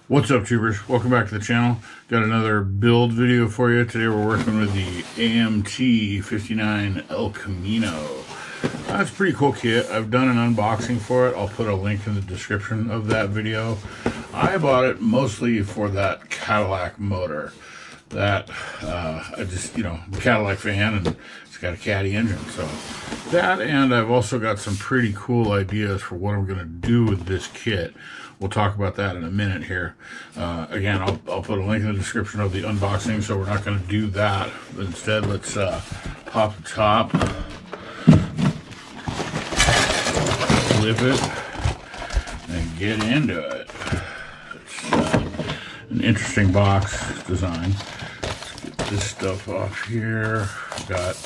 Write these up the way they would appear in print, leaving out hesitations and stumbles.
What's up, tubers? Welcome back to the channel. Got another build video for you. Today we're working with the AMT 59 El Camino. That's a pretty cool kit. I've done an unboxing for it. I'll put a link in the description of that video. I bought it mostly for that Cadillac motor. That, I just, Cadillac fan, and it's got a Caddy engine. So that, and I've also got some pretty cool ideas for what I'm going to do with this kit. We'll talk about that in a minute here. Again, I'll put a link in the description of the unboxing, so we're not going to do that. Instead, let's pop the top, flip it, and get into it. It's an interesting box design. Let's get this stuff off here. Got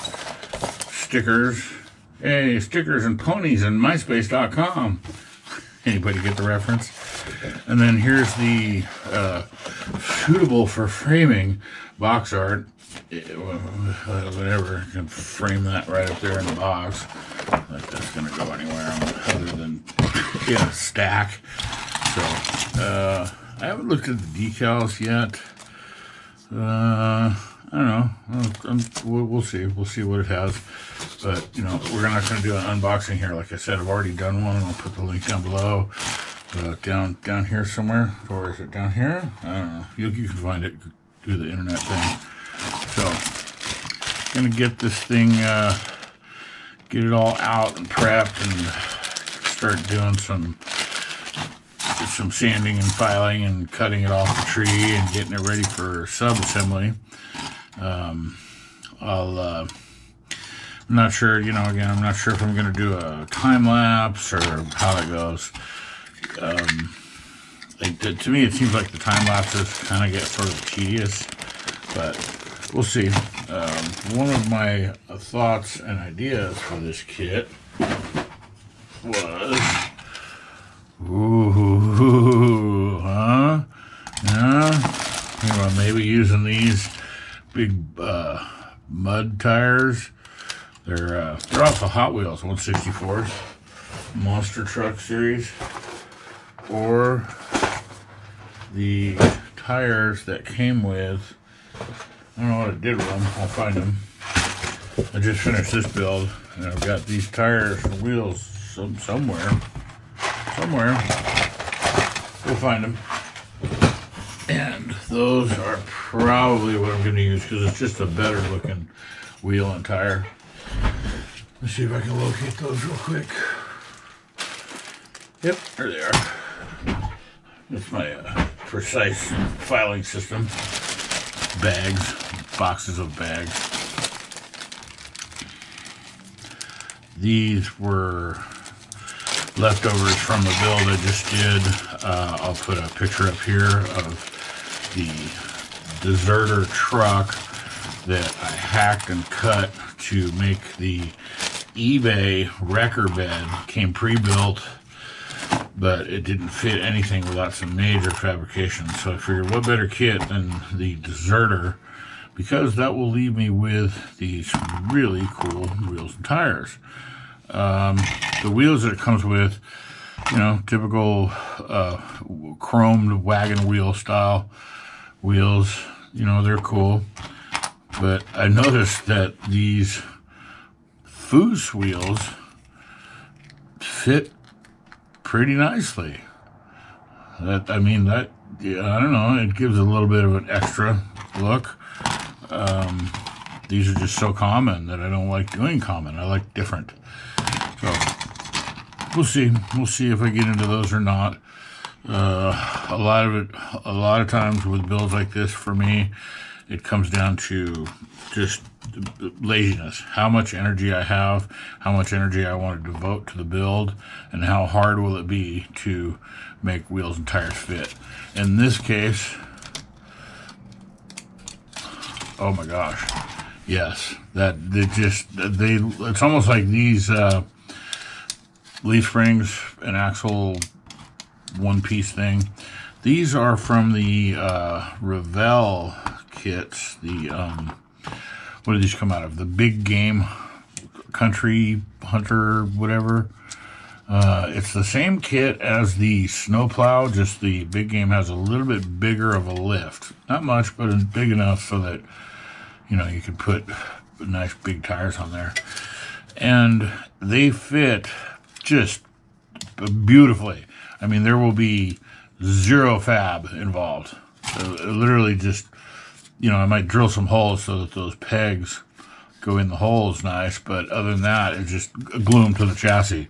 stickers. Hey, stickers and ponies and MySpace.com. Anybody get the reference? And then here's the suitable for framing box art. Whatever, you can frame that right up there in the box. Like that's gonna go anywhere other than in a stack. So I haven't looked at the decals yet. I don't know. We'll see. We'll see what it has. But, we're not going to do an unboxing here. Like I said, I've already done one, and I'll put the link down below. Down here somewhere. Or is it down here? I don't know. You can find it through the internet thing. So, going to get this thing, get it all out and prepped, and start doing some sanding and filing and cutting it off the tree and getting it ready for sub-assembly. I'm not sure, again, I'm not sure if I'm going to do a time-lapse or how that goes. To me, it seems like the time-lapses kind of get sort of tedious, but we'll see. One of my thoughts and ideas for this kit was, maybe using these big mud tires. They're off the Hot Wheels 164s monster truck series, or the tires that came with, I don't know what it did with them. I'll find them. I just finished this build, and I've got these tires and wheels somewhere. We'll find them. And those are probably what I'm going to use, because it's just a better looking wheel and tire. Let's see if I can locate those real quick. Yep, there they are. That's my precise filing system. Bags, boxes of bags. These were leftovers from the build I just did. I'll put a picture up here of the deserter truck that I hacked and cut to make the eBay wrecker bed. Came pre-built, but it didn't fit anything without some major fabrication. So I figured, what better kit than the deserter, because that will leave me with these really cool wheels and tires. The wheels that it comes with, typical chromed wagon wheel style wheels, they're cool. But I noticed that these Foos wheels fit pretty nicely. I don't know, it gives a little bit of an extra look. These are just so common that I don't like doing common. I like different. So we'll see. We'll see if I get into those or not. A lot of times with builds like this, for me, it comes down to just laziness. How much energy I have, how much energy I want to devote to the build, and how hard will it be to make wheels and tires fit. In this case, oh my gosh, yes, it's almost like these leaf springs and axle one-piece thing. These are from the Revell kits. What did these come out of? The Big Game Country Hunter, whatever. It's the same kit as the snowplow, just the big game has a little bit bigger of a lift. Not much, but big enough so that, you know, you could put nice big tires on there. And they fit just beautifully. I mean, there will be zero fab involved. So literally just, you know, I might drill some holes so that those pegs go in the holes nice, but other than that, it's just glue them to the chassis.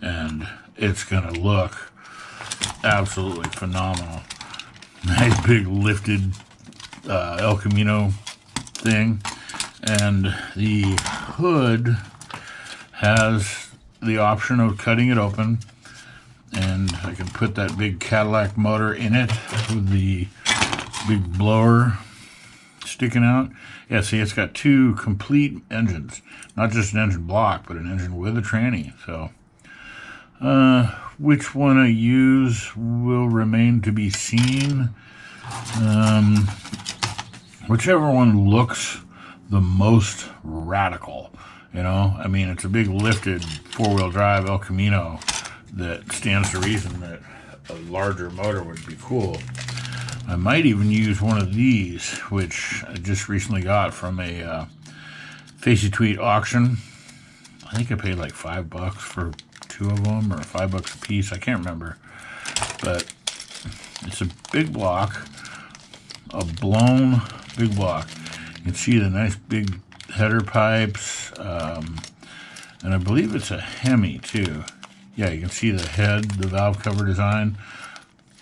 And it's going to look absolutely phenomenal. Nice big lifted El Camino thing. And the hood has the option of cutting it open. And I can put that big Cadillac motor in it with the big blower sticking out. Yeah, see, it's got two complete engines. Not just an engine block, but an engine with a tranny. So, which one I use will remain to be seen. Whichever one looks the most radical, you know? I mean, it's a big lifted four-wheel drive El Camino that stands to reason that a larger motor would be cool. I might even use one of these, which I just recently got from a Facey Tweet auction. I think I paid like $5 for two of them, or $5 a piece. I can't remember. But it's a big block, a blown big block. You can see the nice big header pipes, and I believe it's a Hemi too. Yeah, you can see the head, the valve cover design.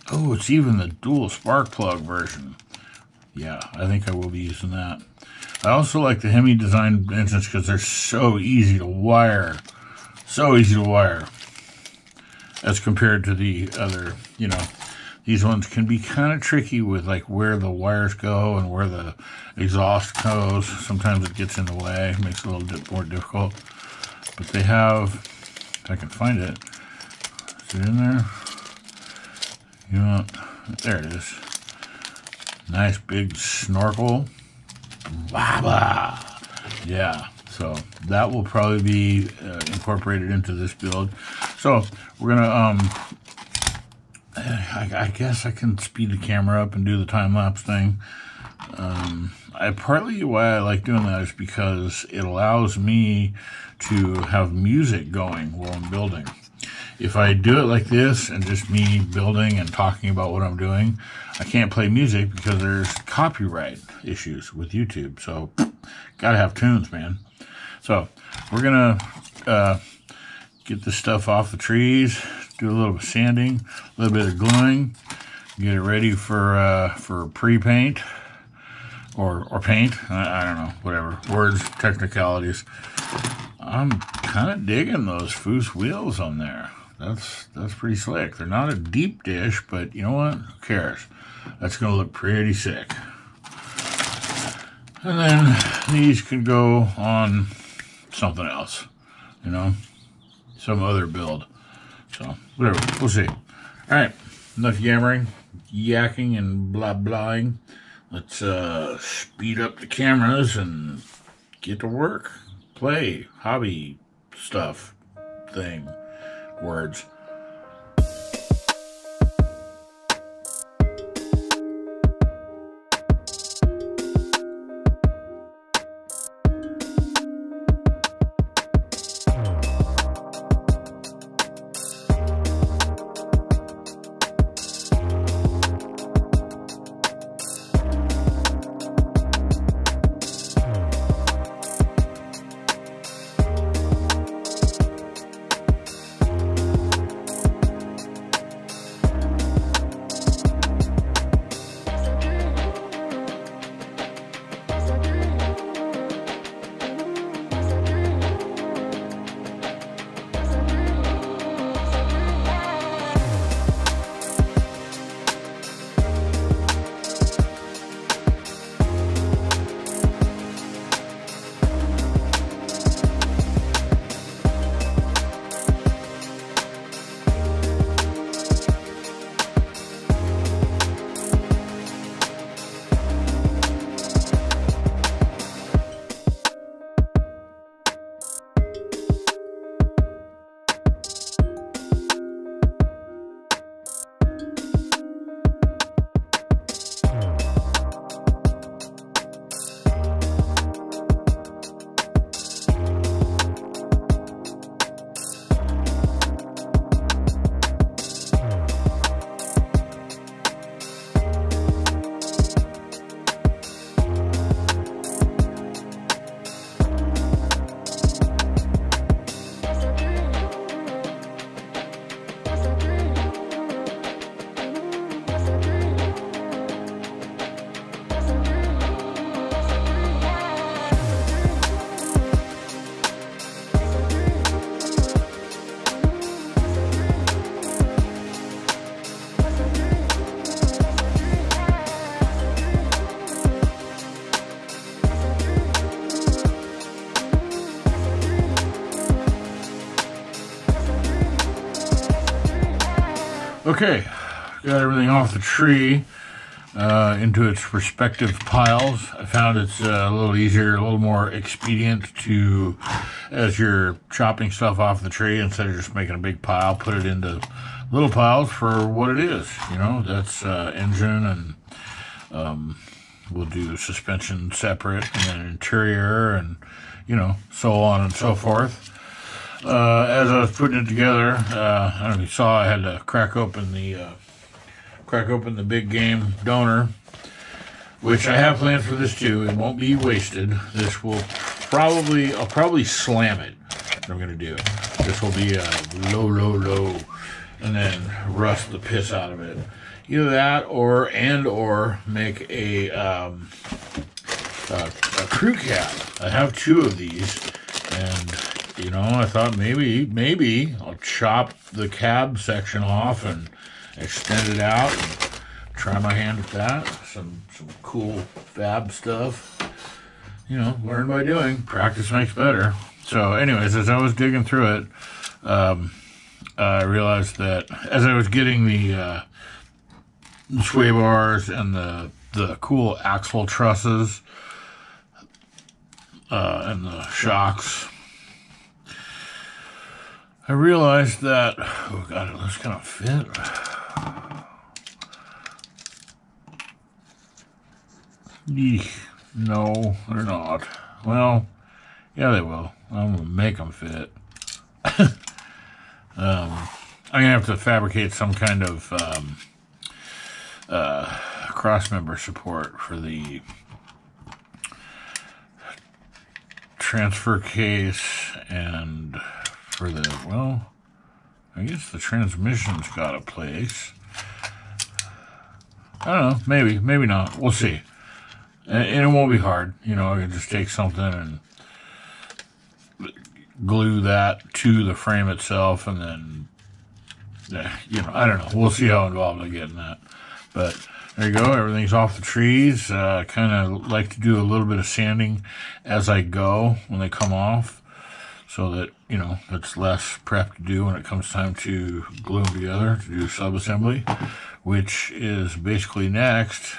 Oh, it's even the dual spark plug version. Yeah, I think I will be using that. I also like the Hemi design engines because they're so easy to wire. So easy to wire. As compared to the other, you know, these ones can be kind of tricky with like where the wires go and where the exhaust goes. Sometimes it gets in the way, makes it a little bit more difficult. But they have, if I can find it, is it in there? You know, there it is. Nice big snorkel. Blah. Yeah, so that will probably be incorporated into this build. So we're gonna, I guess I can speed the camera up and do the time-lapse thing. Partly why I like doing that is because it allows me to have music going while I'm building. If I do it like this and just me building and talking about what I'm doing, I can't play music because there's copyright issues with YouTube. So, gotta have tunes, man. So, we're gonna get this stuff off the trees, do a little bit of sanding, a little bit of gluing, get it ready for pre-paint or paint. I don't know, whatever. Words, technicalities. I'm kind of digging those Foose wheels on there. That's pretty slick. They're not a deep dish, but you know what? Who cares? That's going to look pretty sick. And then these can go on something else, you know, some other build. So, whatever. We'll see. All right. Enough yammering, yakking, and blah-blahing. Let's speed up the cameras and get to work. Play, hobby, stuff, thing, words. Okay, got everything off the tree into its respective piles. I found it's a little easier, a little more expedient to, as you're chopping stuff off the tree, instead of just making a big pile, put it into little piles for what it is. You know, that's engine, and we'll do suspension separate, and then interior, and you know, so on and so forth. As I was putting it together, I don't know if you saw, I had to crack open the big game donor, which I have plans for this too. It won't be wasted. This will I'll probably slam it. I'm gonna do. This will be low, and then rust the piss out of it. Either that, or make a crew cab. I have two of these, and you know, I thought maybe I'll chop the cab section off and extend it out and try my hand at that. Some cool fab stuff. You know, learn by doing. Practice makes better. So anyways, as I was digging through it, I realized that as I was getting the sway bars and the cool axle trusses and the shocks, I realized that, oh god, this kind of fit. Eek, no, they're not. Well, yeah, they will. I'm gonna make them fit. I'm gonna have to fabricate some kind of crossmember support for the transfer case, and for the, well, I guess the transmission's got a place. I don't know, maybe not. We'll see. And it won't be hard. You know, I can just take something and glue that to the frame itself, and then, you know, I don't know. We'll see how involved I get in that. But there you go. Everything's off the trees. Kind of like to do a little bit of sanding as I go when they come off, so that, you know, it's less prep to do when it comes time to glue them together to do sub-assembly, which is basically next.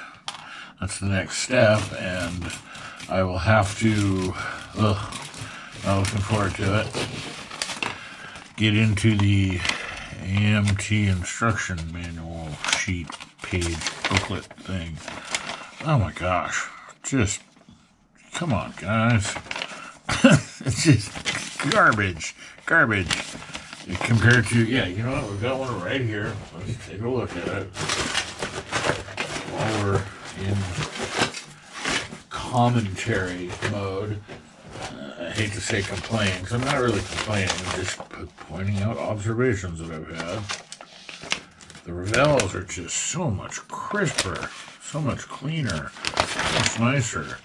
That's the next step, and I will have to, I'm looking forward to it, get into the AMT instruction manual sheet page booklet thing. Oh my gosh, just, come on guys. It's just garbage compared to, yeah, you know what, we've got one right here. Let's take a look at it while we're in commentary mode. I hate to say complain, because I'm not really complaining, I'm just pointing out observations that I've had. The Revels are just so much crisper, so much cleaner, so much nicer.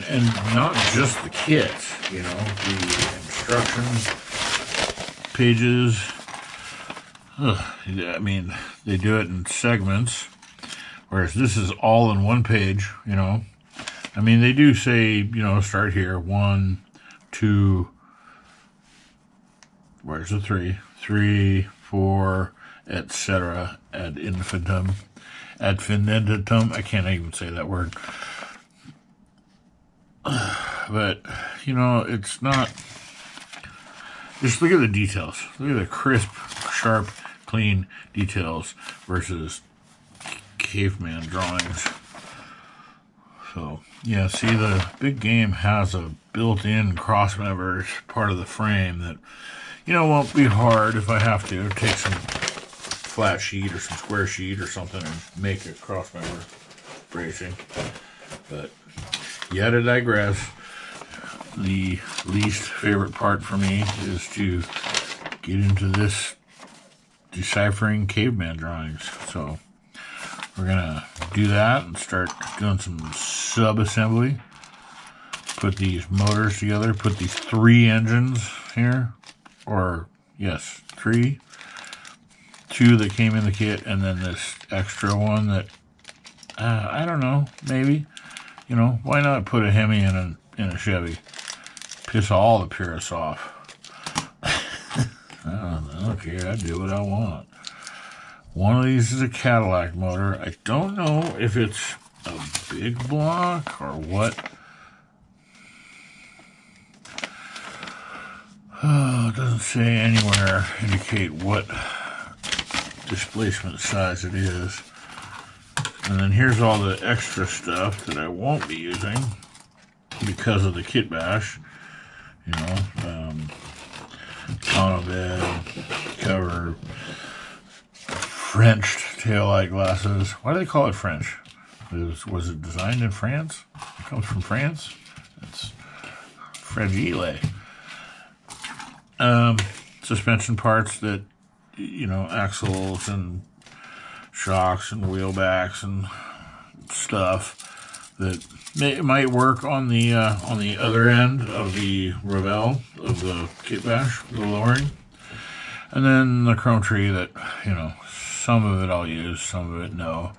And not just the kit, you know, the instructions pages. I mean, they do it in segments, whereas this is all in one page, you know. I mean, they do say, you know, start here, 1, 2, where's the 3, 3, 4, etc. Ad infinitum, I can't even say that word. But, you know, it's not, just look at the details. Look at the crisp, sharp, clean details versus caveman drawings. So, yeah, see, the big game has a built-in crossmember part of the frame that, you know, won't be hard if I have to take some flat sheet or some square sheet or something and make a crossmember bracing. But yet to digress, the least favorite part for me is to get into this deciphering caveman drawings. So we're gonna do that and start doing some sub-assembly. Put these motors together, put these 3 engines here, or yes, 3. 2 that came in the kit, and then this extra one that, I don't know, maybe. You know, why not put a Hemi in a Chevy? Piss all the purists off. I don't care, I do what I want. One of these is a Cadillac motor. I don't know if it's a big block or what. Oh, it doesn't say anywhere indicate what displacement size it is. And then here's all the extra stuff that I won't be using because of the kit bash. You know, tonneau bed, cover, Frenched taillight glasses. Why do they call it French? Was it designed in France? It comes from France? It's fragile. Suspension parts that, you know, axles and shocks and wheel backs and stuff that might work on the other end of the Revell of the kit bash, the lowering. And then the chrome tree that, you know, some of it I'll use, some of it no.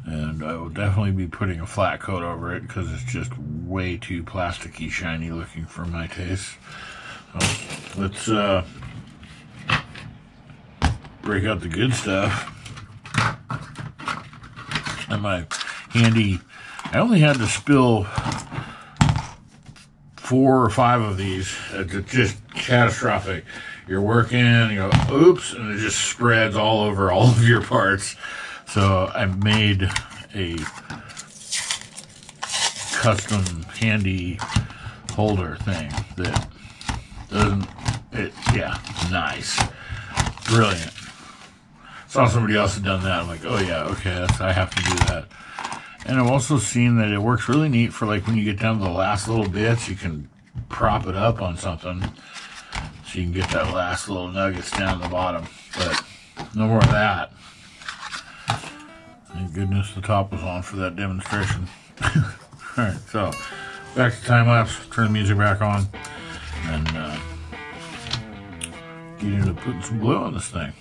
And I will definitely be putting a flat coat over it because it's just way too plasticky, shiny looking for my taste. So let's break out the good stuff. And my handy, I only had to spill 4 or 5 of these. It's just catastrophic. You're working, you go, oops, and it just spreads all over all of your parts. So I made a custom handy holder thing that doesn't, yeah, nice. Brilliant. Saw somebody else had done that. I'm like, oh yeah, okay, I have to do that. And I've also seen that it works really neat for like when you get down to the last little bits, you can prop it up on something so you can get that last little nuggets down the bottom. But no more of that. Thank goodness the top was on for that demonstration. Alright, so back to time-lapse, turn the music back on, and get into putting some glue on this thing.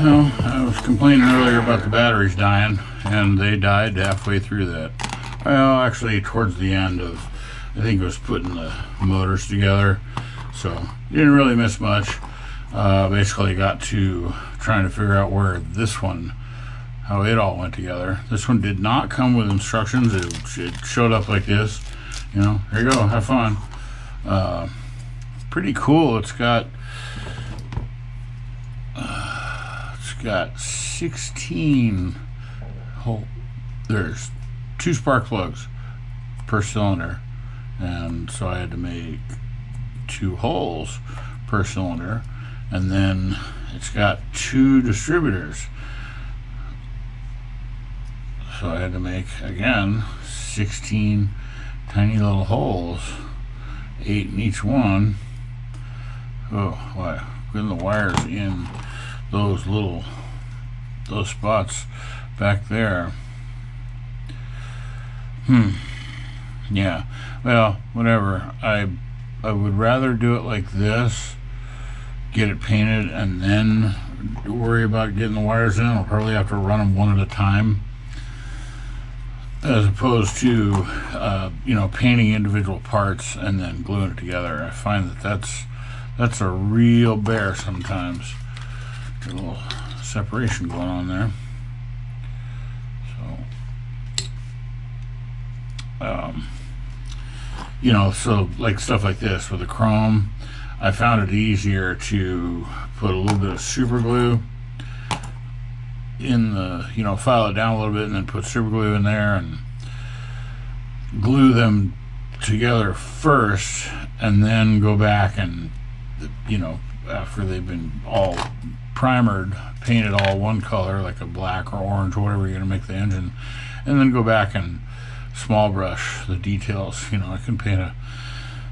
Well, I was complaining earlier about the batteries dying, and they died halfway through that. Well, actually, towards the end of, I think it was putting the motors together, so didn't really miss much. Basically got to trying to figure out where this one, how it all went together. This one did not come with instructions. It showed up like this. You know, here you go, have fun. Pretty cool. It's got 16 hole. There's 2 spark plugs per cylinder, and so I had to make 2 holes per cylinder, and then it's got 2 distributors, so I had to make again 16 tiny little holes, 8 in each one. Oh, why? Putting the wires in those spots back there. Yeah, well, whatever. I would rather do it like this, get it painted, and then worry about getting the wires in. I'll probably have to run them one at a time, as opposed to painting individual parts and then gluing it together. I find that's a real bear sometimes. Got a little separation going on there. So, like stuff like this with the chrome, I found it easier to put a little bit of super glue in the, file it down a little bit and then put super glue in there and glue them together first, and then go back and, after they've been all primered, paint it all one color, like a black or orange or whatever you're going to make the engine, and then go back and small brush the details. I can paint a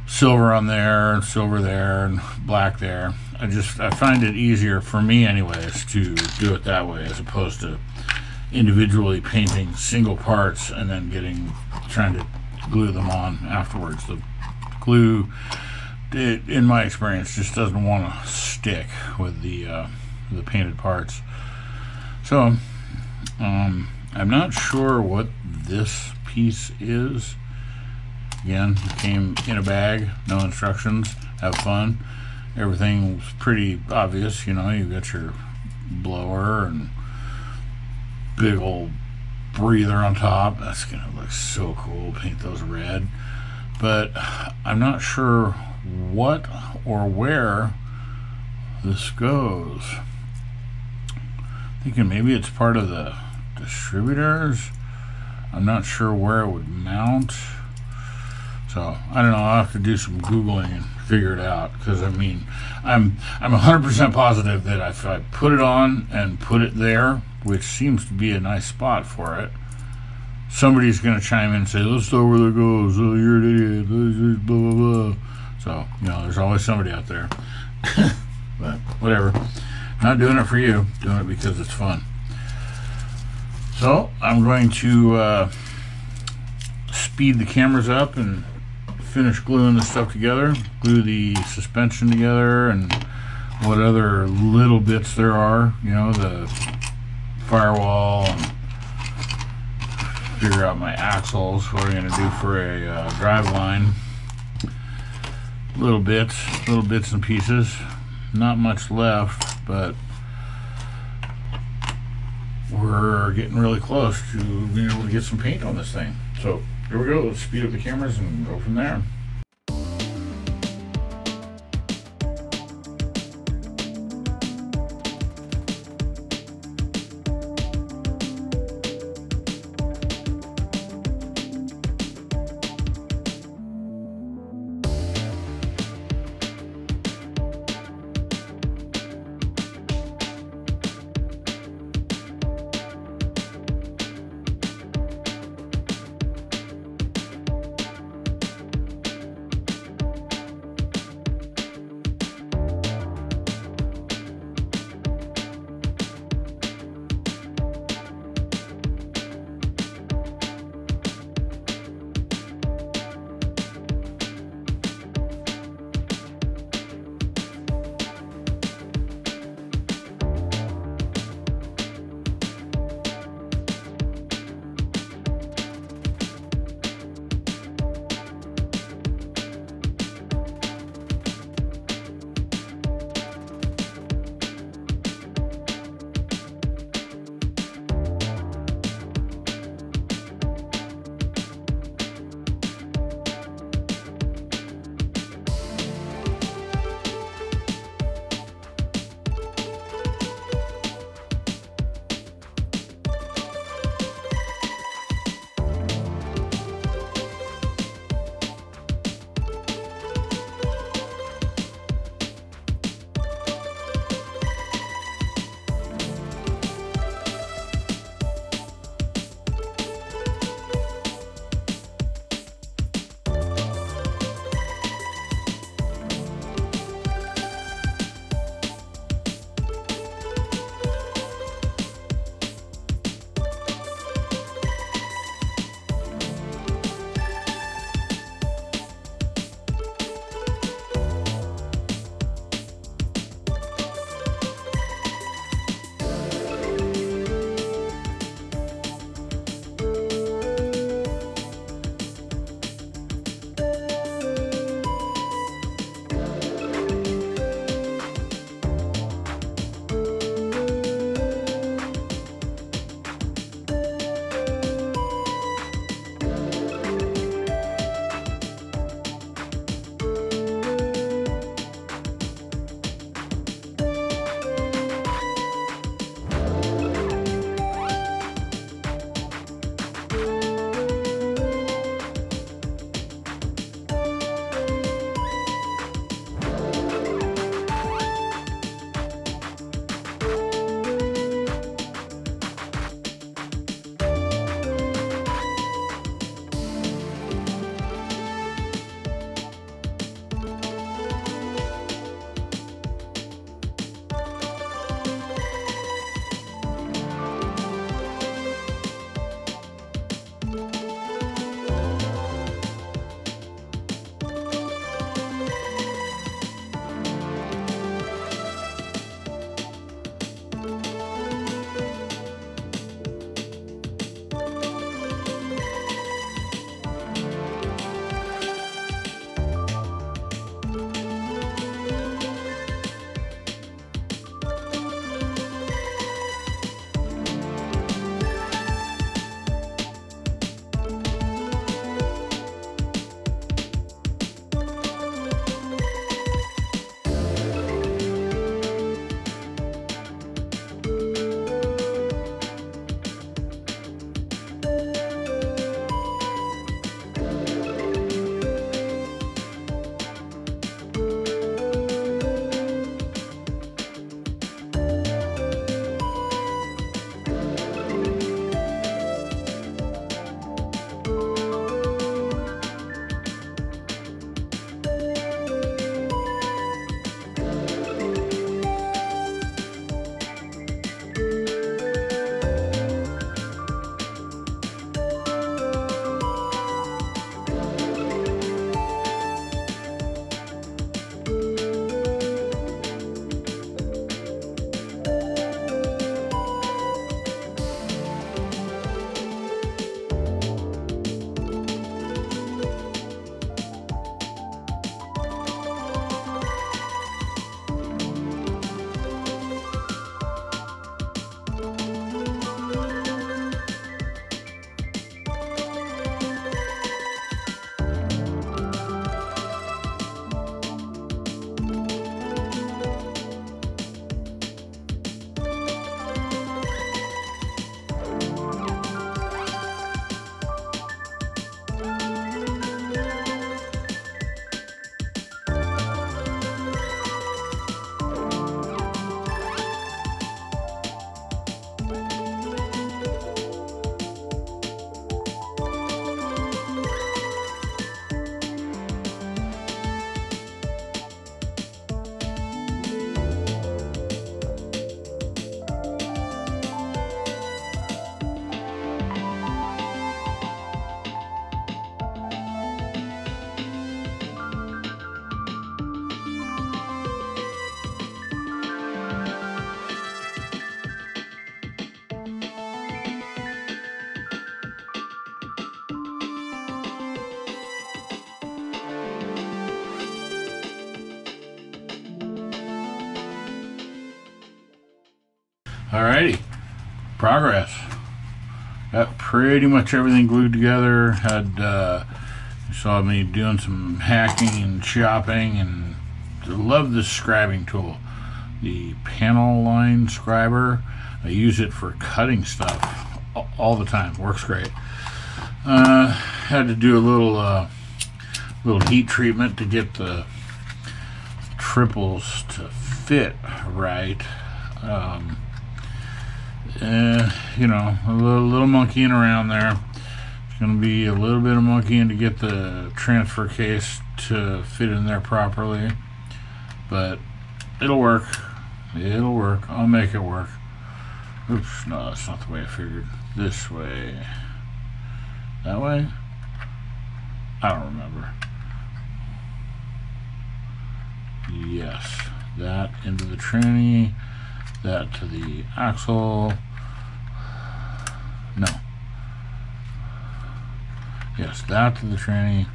silver on there and silver there and black there. I find it easier for me anyways to do it that way, as opposed to individually painting single parts and then trying to glue them on afterwards. The glue, in my experience, just doesn't want to stick with the painted parts. So I'm not sure what this piece is. Again, it came in a bag, no instructions, have fun. Everything was pretty obvious. You got your blower and big old breather on top. That's gonna look so cool, paint those red. But I'm not sure what or where this goes. Thinking maybe it's part of the distributors. I'm not sure where it would mount. So I don't know. I'll have to do some Googling and figure it out, because I'm 100% positive that if I put it on and put it there, which seems to be a nice spot for it, somebody's going to chime in and say, let's know where that goes. Oh, you're an idiot. Blah, blah, blah. So, there's always somebody out there. But whatever. Not doing it for you. Doing it because it's fun. So I'm going to speed the cameras up and finish gluing the stuff together. Glue the suspension together and what other little bits there are. The firewall, and figure out my axles, what I'm going to do for a drive line. Little bits and pieces. Not much left, but we're getting really close to being able to get some paint on this thing. So here we go. Let's speed up the cameras and go from there. Alrighty, progress. Got pretty much everything glued together. You saw me doing some hacking and chopping, and I love this scribing tool, the panel line scriber. I use it for cutting stuff all the time. Works great. Had to do a little heat treatment to get the triples to fit right. You know, a little monkeying around there. It's going to be a little bit of monkeying to get the transfer case to fit in there properly, but it'll work. It'll work. I'll make it work. Oops, no, that's not the way I figured. This way. That way? I don't remember. Yes, that into the tranny, that to the axle. No. Yes, that to the tranny.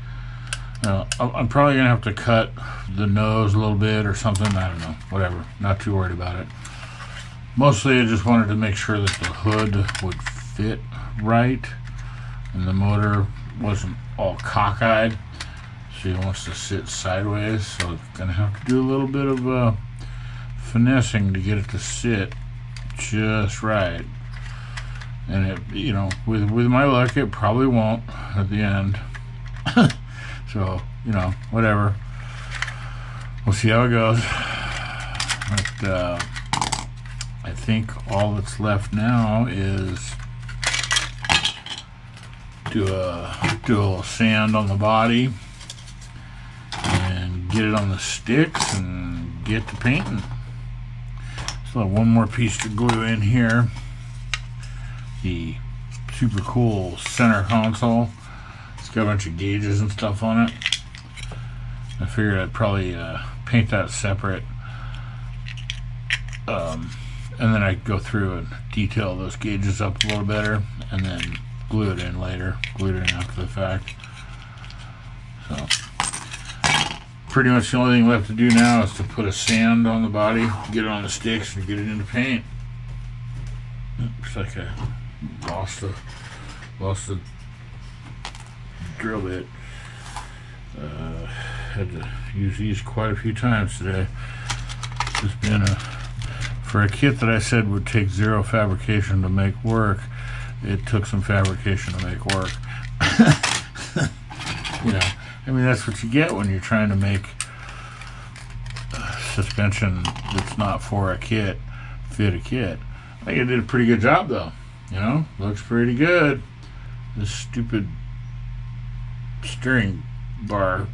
I'm probably going to have to cut the nose a little bit or something. I don't know. Whatever. Not too worried about it. Mostly I just wanted to make sure that the hood would fit right and the motor wasn't all cockeyed. She wants to sit sideways, so I'm going to have to do a little bit of finessing to get it to sit just right. And it, you know, with my luck, it probably won't at the end. So, you know, whatever. We'll see how it goes. But I think all that's left now is do a little sand on the body and get it on the sticks and get to painting. So one more piece to glue in here. The super cool center console. It's got a bunch of gauges and stuff on it. I figured I'd probably paint that separate, and then I'd go through and detail those gauges up a little better, and then glue it in later, glue it in after the fact. So pretty much the only thing left to do now is to put a sand on the body, get it on the sticks, and get it into paint. Looks like I lost a drill bit. Had to use these quite a few times today. It's been for a kit that I said would take zero fabrication to make work. It took some fabrication to make work. You know, I mean, that's what you get when you're trying to make suspension that's not for a kit fit a kit. I think I did a pretty good job though. You know, looks pretty good. This stupid steering bar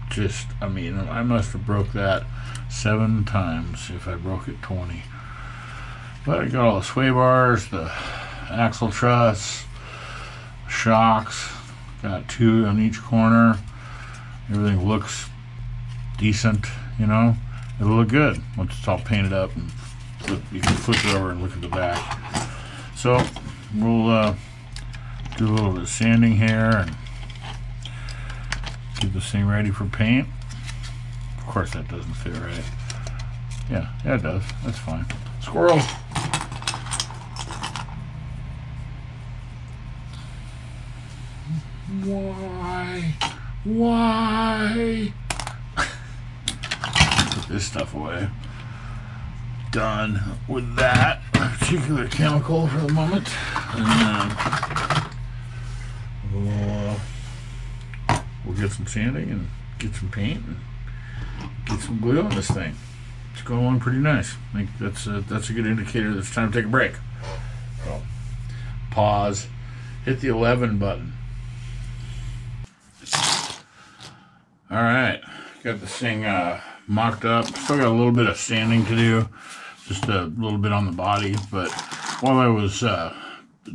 just, I mean, I must have broke that 7 times if I broke it 20. But I got all the sway bars, the axle truss, shocks, got 2 on each corner. Everything looks decent, you know. It'll look good once it's all painted up and you can flip it over and look at the back. So we'll do a little bit of sanding here and get this thing ready for paint. Of course that doesn't fit right. Yeah, it does. That's fine. Squirrel. Why? Put this stuff away. Done with that particular chemical for the moment. And we'll get some sanding and get some paint and get some glue on this thing. It's going along pretty nice. I think that's a good indicator that it's time to take a break. So, pause, hit the 11 button. All right, got this thing mocked up. Still got a little bit of sanding to do, just a little bit on the body. But while I was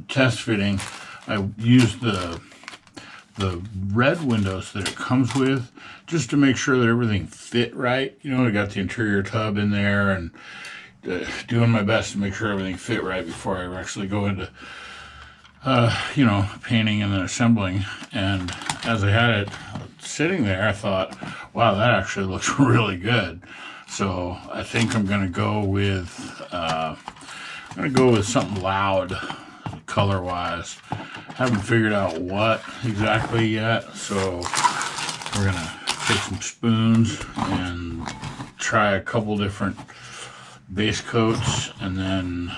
test fitting, I used the red windows that it comes with just to make sure that everything fit right. You know, I got the interior tub in there and doing my best to make sure everything fit right before I actually go into you know, painting and then assembling. And as I had it sitting there, I thought, wow, that actually looks really good. So I think I'm going to go with I'm gonna go with something loud, color-wise. Haven't figured out what exactly yet, so we're gonna take some spoons and try a couple different base coats, and then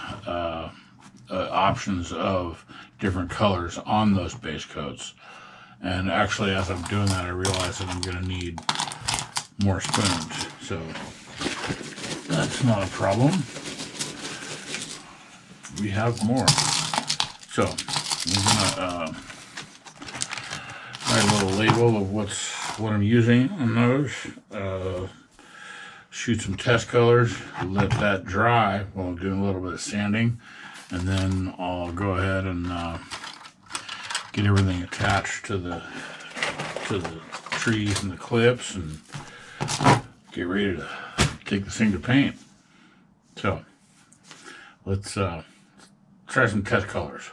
options of different colors on those base coats. And actually, as I'm doing that, I realize that I'm going to need more spoons, so that's not a problem. We have more. So I'm going to write a little label of what I'm using on those. Shoot some test colors, let that dry while I'm doing a little bit of sanding, and then I'll go ahead and get everything attached to the trees and the clips, and get ready to take this thing to paint. So let's try some test colors.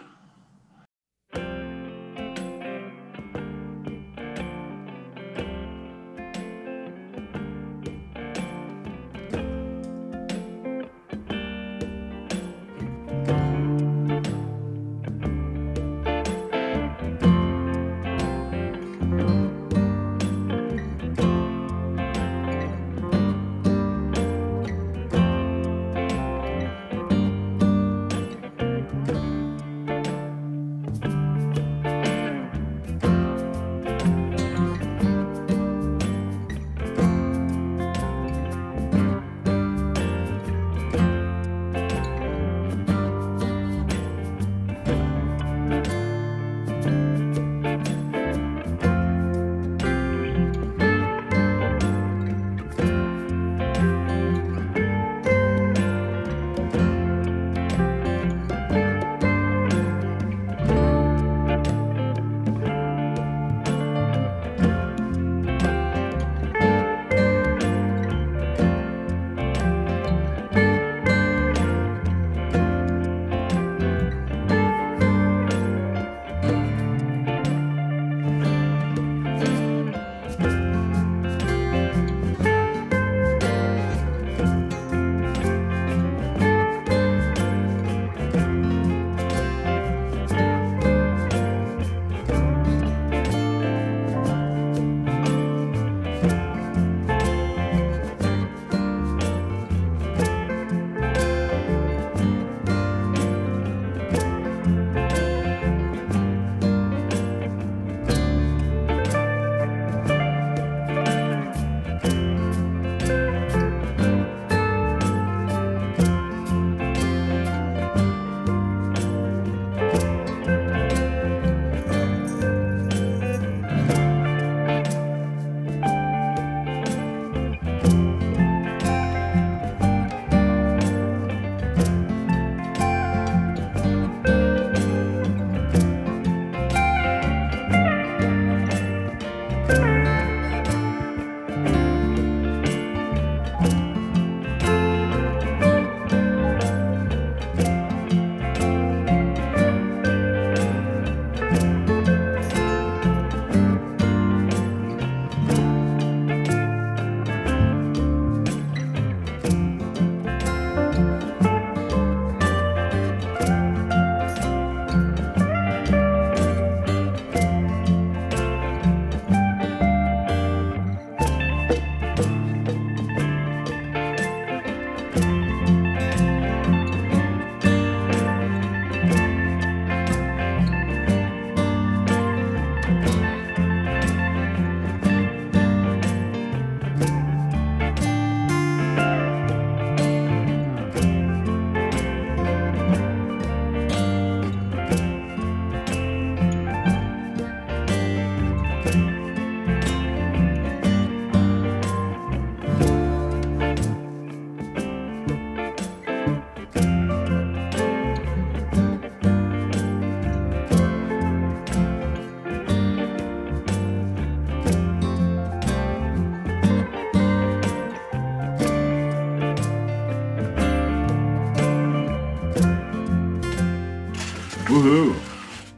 Woohoo!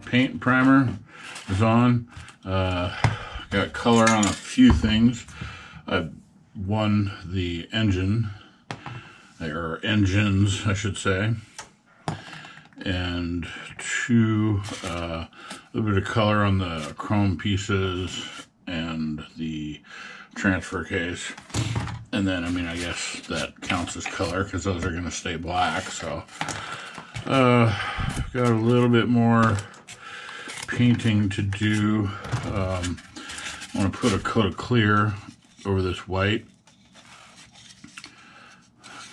Paint primer is on. Got color on a few things. I've won the engine, or engines, I should say. and a little bit of color on the chrome pieces and the transfer case. And then, I mean, I guess that counts as color because those are going to stay black. So, got a little bit more painting to do. I want to put a coat of clear over this white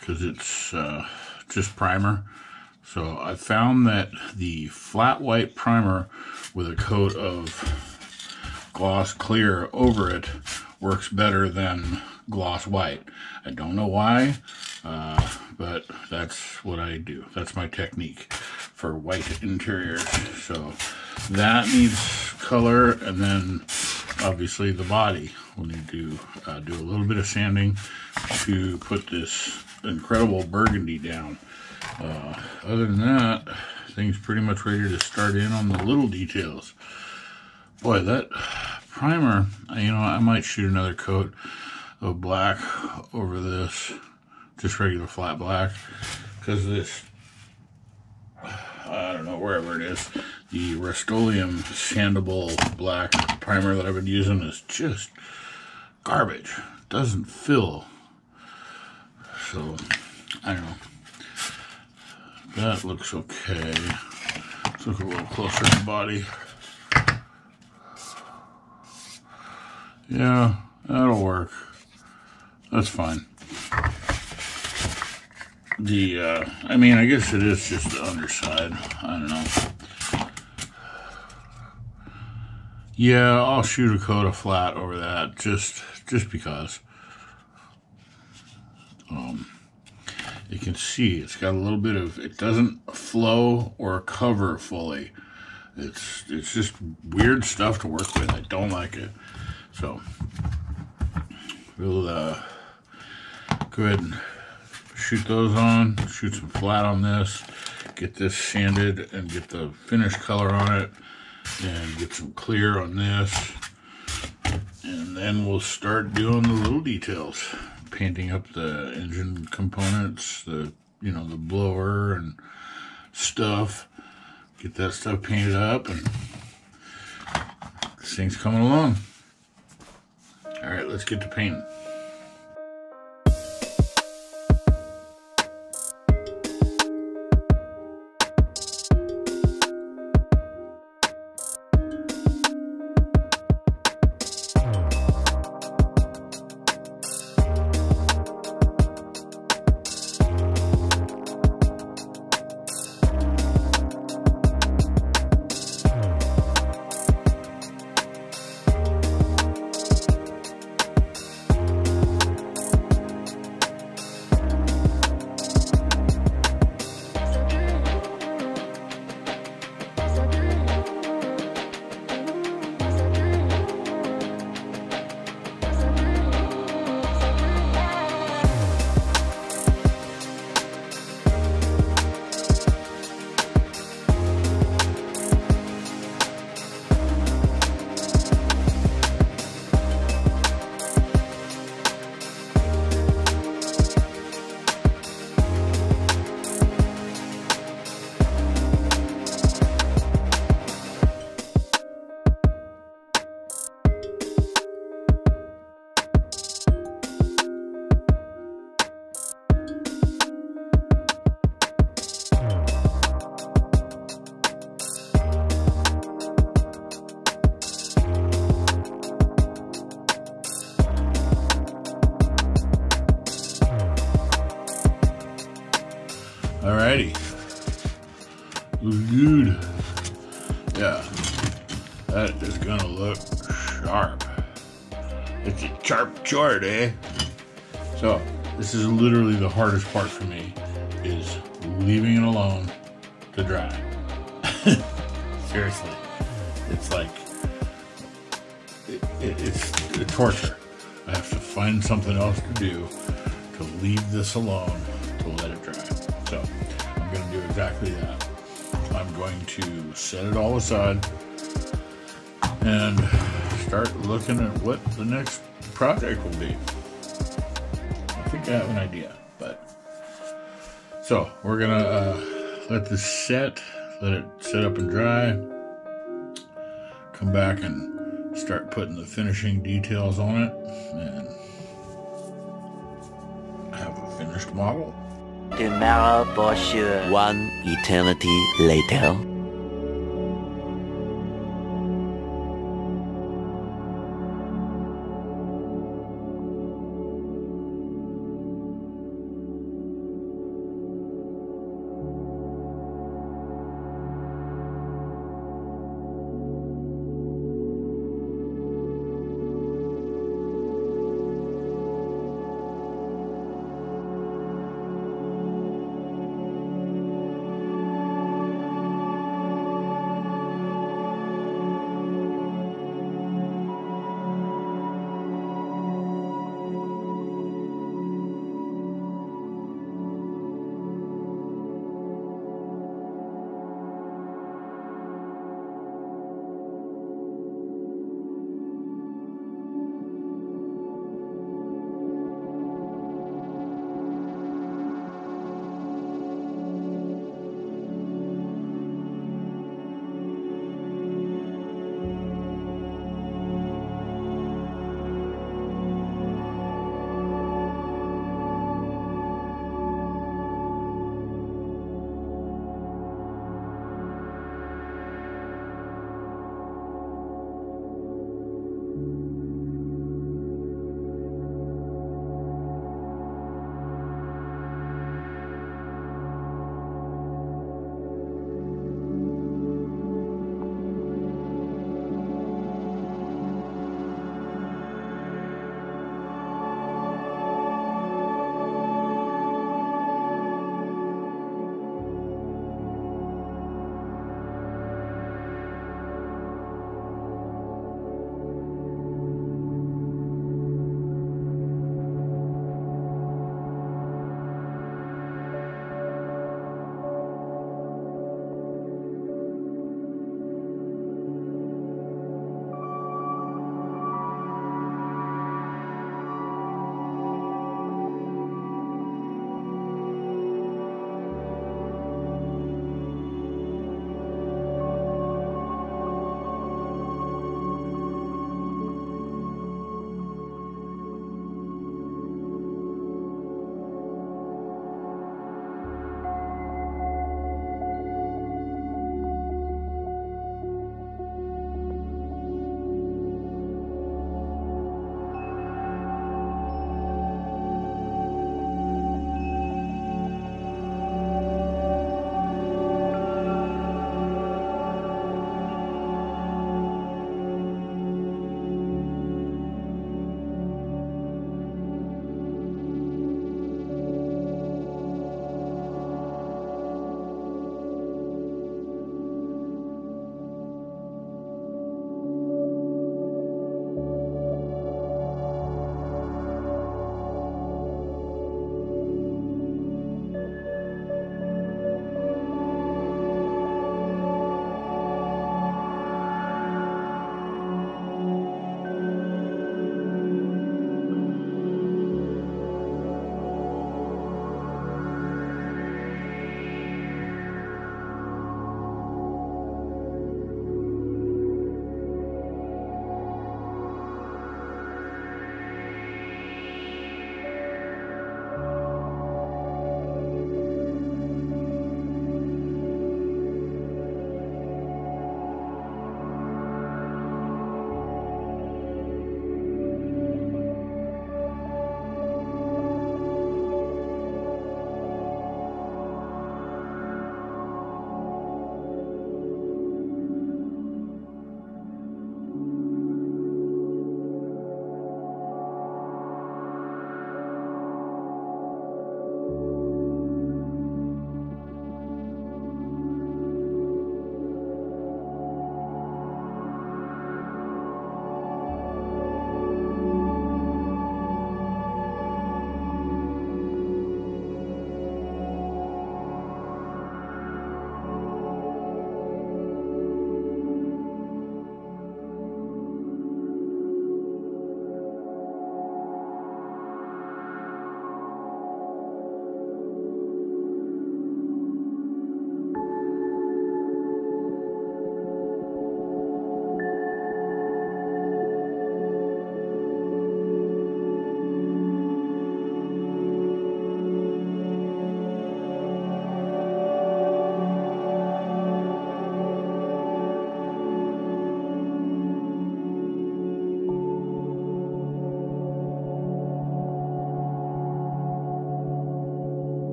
because it's just primer. So I found that the flat white primer with a coat of gloss clear over it works better than gloss white. I don't know why, but that's what I do. That's my technique for white interiors. So that needs color, and then obviously the body will need to do a little bit of sanding to put this incredible burgundy down. Other than that, things pretty much ready to start in on the little details. Boy, that primer, you know, I might shoot another coat of black over this, just regular flat black, because this, I don't know, wherever it is, the Rust-Oleum sandable black primer that I've been using is just garbage. Doesn't fill. So, I don't know. That looks okay. Let's look a little closer at the body. Yeah, that'll work. That's fine. I mean, I guess it is just the underside. I don't know. Yeah, I'll shoot a coat of flat over that, just because. You can see it's got a little bit of, it doesn't flow or cover fully. It's just weird stuff to work with. I don't like it. So we'll go ahead and shoot those on, shoot some flat on this, get this sanded and get the finish color on it, and get some clear on this, and then we'll start doing the little details, painting up the engine components, the blower and stuff, get that stuff painted up, and this thing's coming along. All right, let's get to painting. Alrighty, looks good. Yeah, that is gonna look sharp. It's a sharp chart, eh? So this is literally the hardest part for me, is leaving it alone to dry. Seriously, it's like it's a torture. I have to find something else to do to leave this alone to let it dry. So I'm going to do exactly that. I'm going to set it all aside and start looking at what the next project will be. I think I have an idea, but so we're gonna let this set, let it set up and dry. Come back and start putting the finishing details on it, and have a finished model. Tomorrow for sure. One eternity later.